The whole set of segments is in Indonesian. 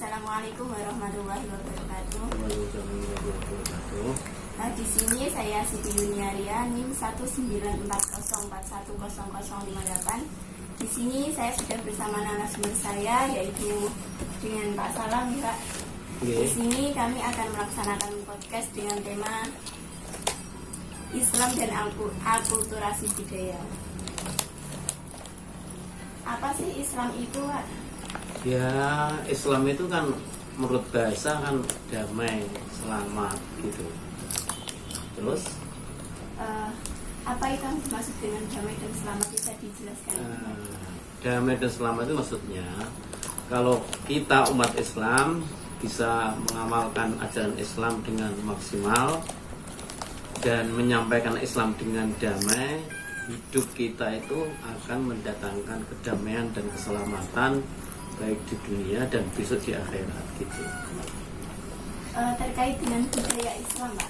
Assalamualaikum warahmatullahi wabarakatuh. Waalaikumsalam. Nah, di sini saya Siti Yuniaria, NIM 19404000058. Di sini saya sudah bersama narasumber saya, yaitu dengan Pak Salam, ya Pak. Di sini kami akan melaksanakan podcast dengan tema Islam dan akulturasi budaya. Apa sih Islam itu, Pak? Ya, Islam itu kan menurut bahasa kan damai, selamat gitu. Terus apa itu yang dimaksud dengan damai dan selamat, bisa dijelaskan? Damai dan selamat itu maksudnya kalau kita umat Islam bisa mengamalkan ajaran Islam dengan maksimal dan menyampaikan Islam dengan damai, hidup kita itu akan mendatangkan kedamaian dan keselamatan baik di dunia dan besok di akhirat gitu. Terkait dengan budaya Islam, Pak,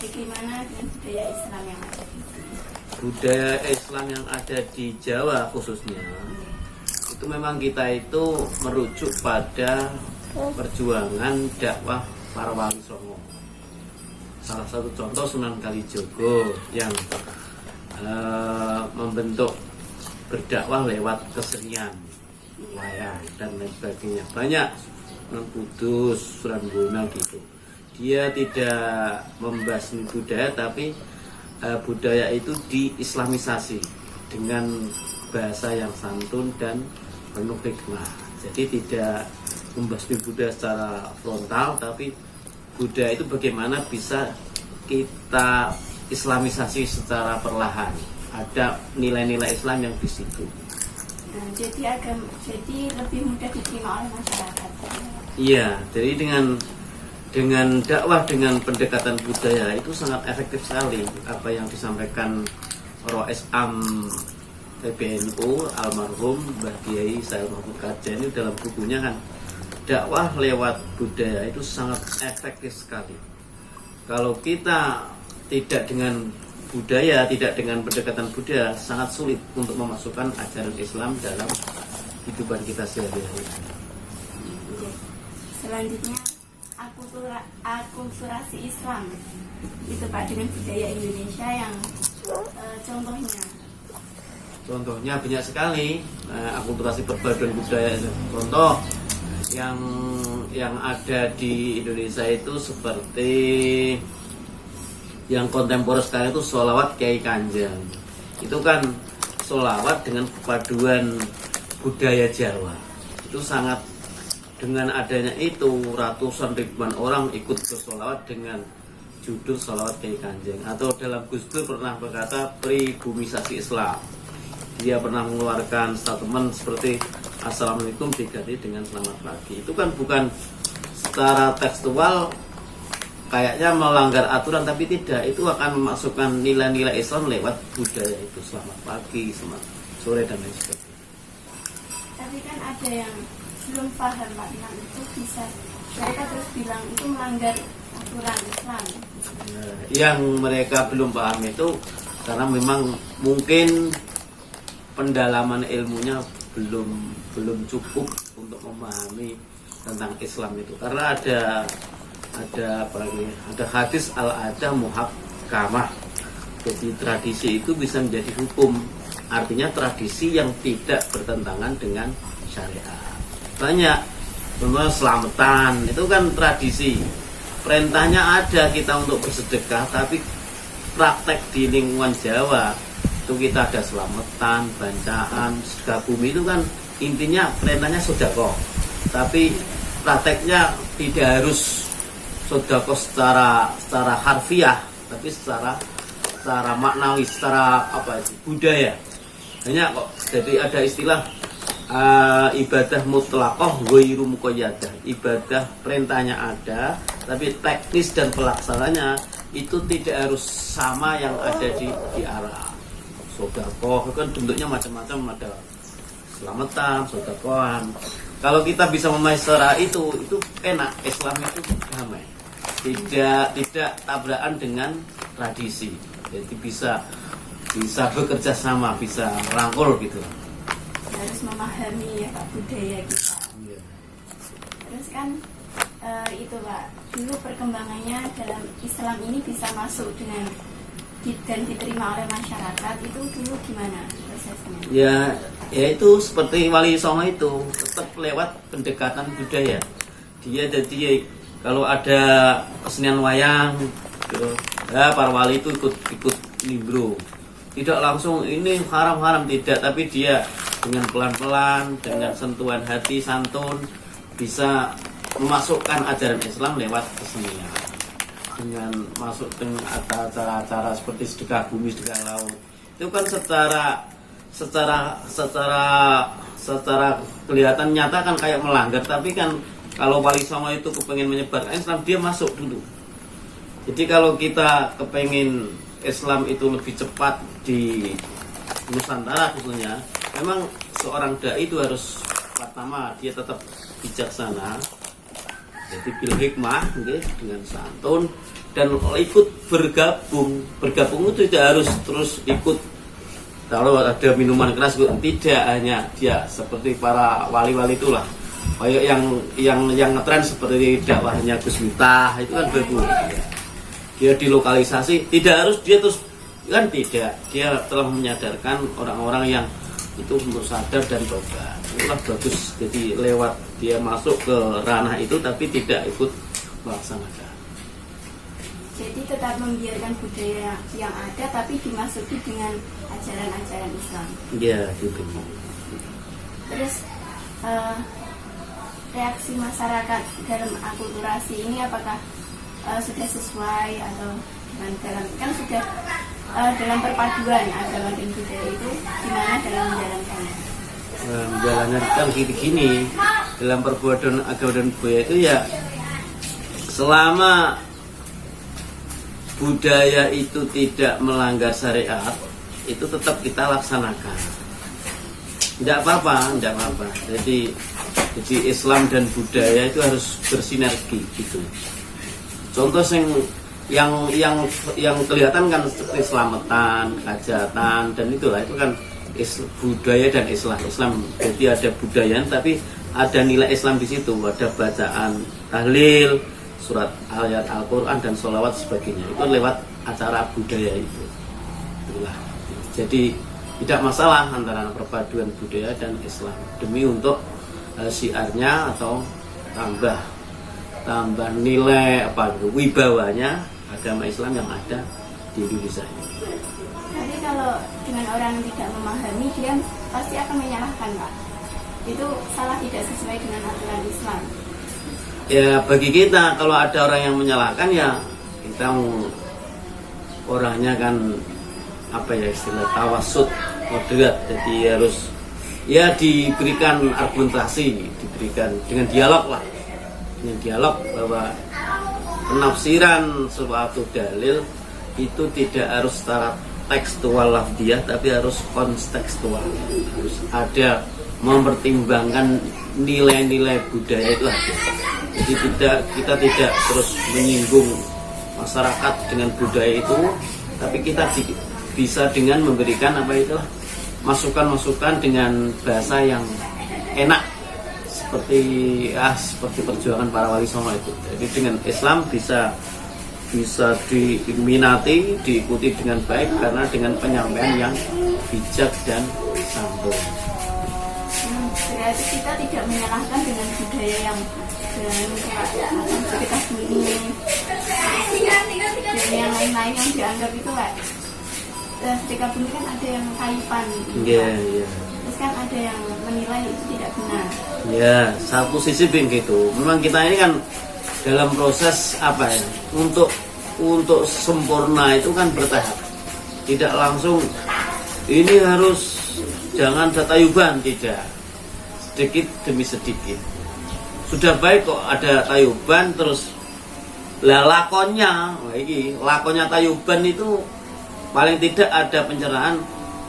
bagaimana dengan budaya Islam yang ada di sini? Budaya Islam yang ada di Jawa khususnya itu memang kita itu merujuk pada perjuangan dakwah para wali songo. Salah satu contoh Sunan Kalijogo yang membentuk berdakwah lewat kesenian, wayang dan lain sebagainya. Banyak Sunan Kudus, Sunan Bonang gitu. Dia tidak membasmi budaya, tapi budaya itu diislamisasi dengan bahasa yang santun dan penuh hikmah. Jadi tidak membasmi budaya secara frontal, tapi budaya itu bagaimana bisa kita islamisasi secara perlahan. Ada nilai-nilai Islam yang di situ. Nah, jadi lebih mudah diterima oleh masyarakat. Iya, jadi dengan dakwah dengan pendekatan budaya itu sangat efektif sekali. Apa yang disampaikan Rois Am PBNU almarhum Mbah Kiai Said Mahmud Kajen dalam bukunya kan, dakwah lewat budaya itu sangat efektif sekali. Kalau kita tidak dengan budaya, tidak dengan pendekatan budaya, sangat sulit untuk memasukkan ajaran Islam dalam kehidupan kita sehari-hari. Selanjutnya, akulturasi Islam itu, Pak, dengan budaya Indonesia yang Contohnya banyak sekali. Akulturasi perpaduan budaya. Contoh yang ada di Indonesia itu seperti yang kontemporer sekarang itu sholawat Kiai Kanjeng. Itu kan sholawat dengan perpaduan budaya Jawa. Itu sangat, dengan adanya itu ratusan ribuan orang ikut bersolawat dengan judul sholawat Kiai Kanjeng. Atau dalam Gus Dur pernah berkata pribumisasi Islam. Dia pernah mengeluarkan statement seperti Assalamualaikum diganti dengan selamat pagi. Itu kan bukan secara tekstual kayaknya melanggar aturan, tapi tidak, itu akan memasukkan nilai-nilai Islam lewat budaya itu, selamat pagi, selamat sore dan lain sebagainya. Tapi kan ada yang belum paham, Pak, bilang itu bisa, mereka terus bilang itu melanggar aturan Islam. Yang mereka belum paham itu karena memang mungkin pendalaman ilmunya belum cukup untuk memahami tentang Islam itu, karena ada hadis al-adah muhakkamah. Jadi tradisi itu bisa menjadi hukum, artinya tradisi yang tidak bertentangan dengan syariat. Banyak, contohnya selamatan itu kan tradisi, perintahnya ada kita untuk bersedekah, tapi praktek di lingkungan Jawa itu kita ada selamatan, bancaan, sedekah bumi, itu kan intinya perintahnya sedekah, tapi prakteknya tidak harus sedekah secara harfiah, tapi secara maknawi, secara budaya. Banyak kok. Jadi ada istilah ibadah mutlaqah ghairu muqayyadah. Ibadah perintahnya ada, tapi teknis dan pelaksananya itu tidak harus sama yang ada di Arab. Sedekah kan bentuknya macam-macam, ada selamatan, sedekahan. Kalau kita bisa memahami secara itu enak. Islam itu damai, tidak tabrakan dengan tradisi. Jadi bisa bekerja sama, bisa merangkul gitu. Harus memahami ya, Pak, budaya kita. terus kan itu Pak, dulu perkembangannya dalam Islam ini bisa masuk dengan dan diterima oleh masyarakat, itu dulu gimana prosesnya? Ya itu seperti Wali Songo itu tetap lewat pendekatan budaya. Dia jadi kalau ada kesenian wayang gitu, ya para wali itu ikut nimbrung. Tidak langsung ini haram-haram, tidak, tapi dia dengan pelan-pelan, dengan sentuhan hati santun bisa memasukkan ajaran Islam lewat kesenian. Dengan masuk dengan acara-acara seperti sedekah bumi, sedekah laut, itu kan secara kelihatan nyata kan kayak melanggar, tapi kan kalau Wali Songo itu kepengen menyebarkan Islam, dia masuk dulu. Jadi kalau kita kepengen Islam itu lebih cepat di Nusantara khususnya, memang seorang dai itu harus pertama dia tetap bijaksana, jadi bil hikmah dengan santun, dan ikut bergabung itu tidak harus terus ikut kalau ada minuman keras, tidak hanya dia seperti para wali-wali itulah kayak yang ngetren seperti dakwahnya Gus Miftah itu kan bagus, dia dilokalisasi, tidak harus dia terus kan, tidak, dia telah menyadarkan orang-orang yang itu untuk sadar dan tobat, itulah bagus. Jadi lewat dia masuk ke ranah itu tapi tidak ikut melaksanakan. Jadi tetap membiarkan budaya yang ada tapi dimasuki dengan ajaran-ajaran Islam. Iya, gitu. Terus reaksi masyarakat dalam akulturasi ini apakah sudah sesuai atau dalam kan sudah dalam perpaduan agama dan budaya itu gimana dalam menjalankannya? Menjalankan gini dalam perpaduan agama dan budaya itu ya selama budaya itu tidak melanggar syariat itu tetap kita laksanakan. Tidak apa-apa. Jadi Islam dan budaya itu harus bersinergi gitu. Contoh yang kelihatan kan seperti selamatan, hajatan, dan itulah itu kan budaya dan Islam. Jadi ada budaya tapi ada nilai Islam di situ, ada bacaan tahlil, surat ayat Al-Quran dan sholawat sebagainya. Itu lewat acara budaya itu. Itulah. Jadi tidak masalah antara perpaduan budaya dan Islam demi untuk syiarnya atau tambah nilai wibawanya agama Islam yang ada di Indonesia ini. Jadi kalau dengan orang yang tidak memahami, dia pasti akan menyalahkan Pak. Itu salah, tidak sesuai dengan aturan Islam. Ya bagi kita kalau ada orang yang menyalahkan ya kita orangnya kan istilah tawasud moderat, jadi harus ya diberikan argumentasi, diberikan dengan dialog bahwa penafsiran suatu dalil itu tidak harus secara tekstual lafdiyah tapi harus kontekstual, harus ada mempertimbangkan nilai-nilai budaya itu ada. Jadi kita tidak terus menyinggung masyarakat dengan budaya itu, tapi kita bisa dengan memberikan masukan-masukan dengan bahasa yang enak, seperti perjuangan para Wali Songo itu. Jadi dengan Islam bisa diminati, diikuti dengan baik karena dengan penyampaian yang bijak dan santun. Berarti kita tidak menyalahkan dengan budaya yang kita bunyi dan yang lain-lain yang dianggap itu Pak. Ketika bunyi kan ada yang kaipan gitu. Iya. Terus kan ada yang menilai itu tidak benar. Ya, satu sisi begitu. Memang kita ini kan dalam proses untuk sempurna itu kan bertahap. Tidak langsung ini harus jangan datayuban, tidak. Sedikit demi sedikit. Sudah baik kok ada tayuban terus lakonnya tayuban itu paling tidak ada pencerahan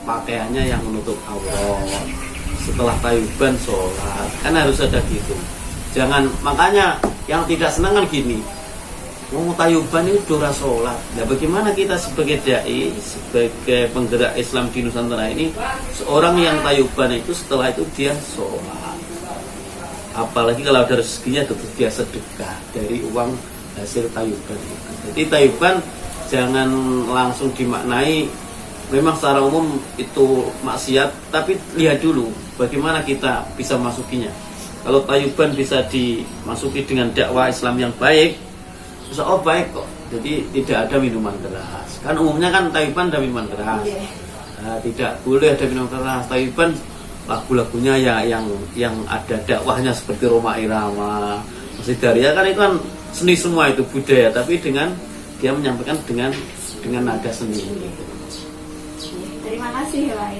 pakaiannya yang menutup aurat. Setelah tayuban sholat kan harus ada gitu. Jangan, makanya yang tidak senang kan gini, mau tayuban itu dora sholat. Nah bagaimana kita sebagai dai, sebagai penggerak Islam di Nusantara ini, seorang yang tayuban itu setelah itu dia sholat apalagi kalau ada rezekinya tentu dia sedekah dari uang hasil tayuban. Jadi tayuban jangan langsung dimaknai memang secara umum itu maksiat, tapi lihat dulu bagaimana kita bisa masukinya. Kalau tayuban bisa dimasuki dengan dakwah Islam yang baik, bisa baik kok. Jadi tidak ada minuman keras. Kan umumnya kan tayuban ada minuman keras. Nah, tidak boleh ada minuman keras. Tayuban lagu-lagunya yang ada dakwahnya seperti Roma Irama, Masjid Daria, kan itu kan seni semua, itu budaya, tapi dengan dia menyampaikan dengan nada seni. Terima kasih ya Pak.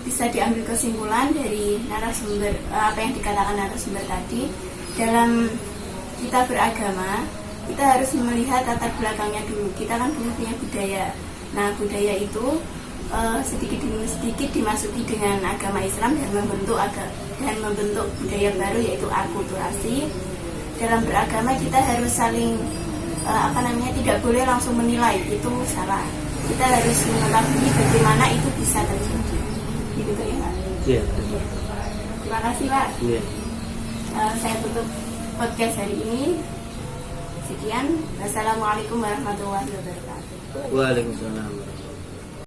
Bisa diambil kesimpulan dari narasumber apa yang dikatakan narasumber tadi, dalam kita beragama kita harus melihat latar belakangnya dulu. Kita kan punya budaya. Nah, budaya itu sedikit demi sedikit dimasuki dengan agama Islam dan membentuk budaya baru, yaitu akulturasi. Dalam beragama kita harus saling tidak boleh langsung menilai itu salah. Kita harus mengetahui bagaimana itu bisa terjadi. Gitu ya Pak. Iya. Terima kasih Pak. Iya. Saya tutup podcast hari ini. Sekian. Wassalamualaikum warahmatullahi wabarakatuh. Waalaikumsalam.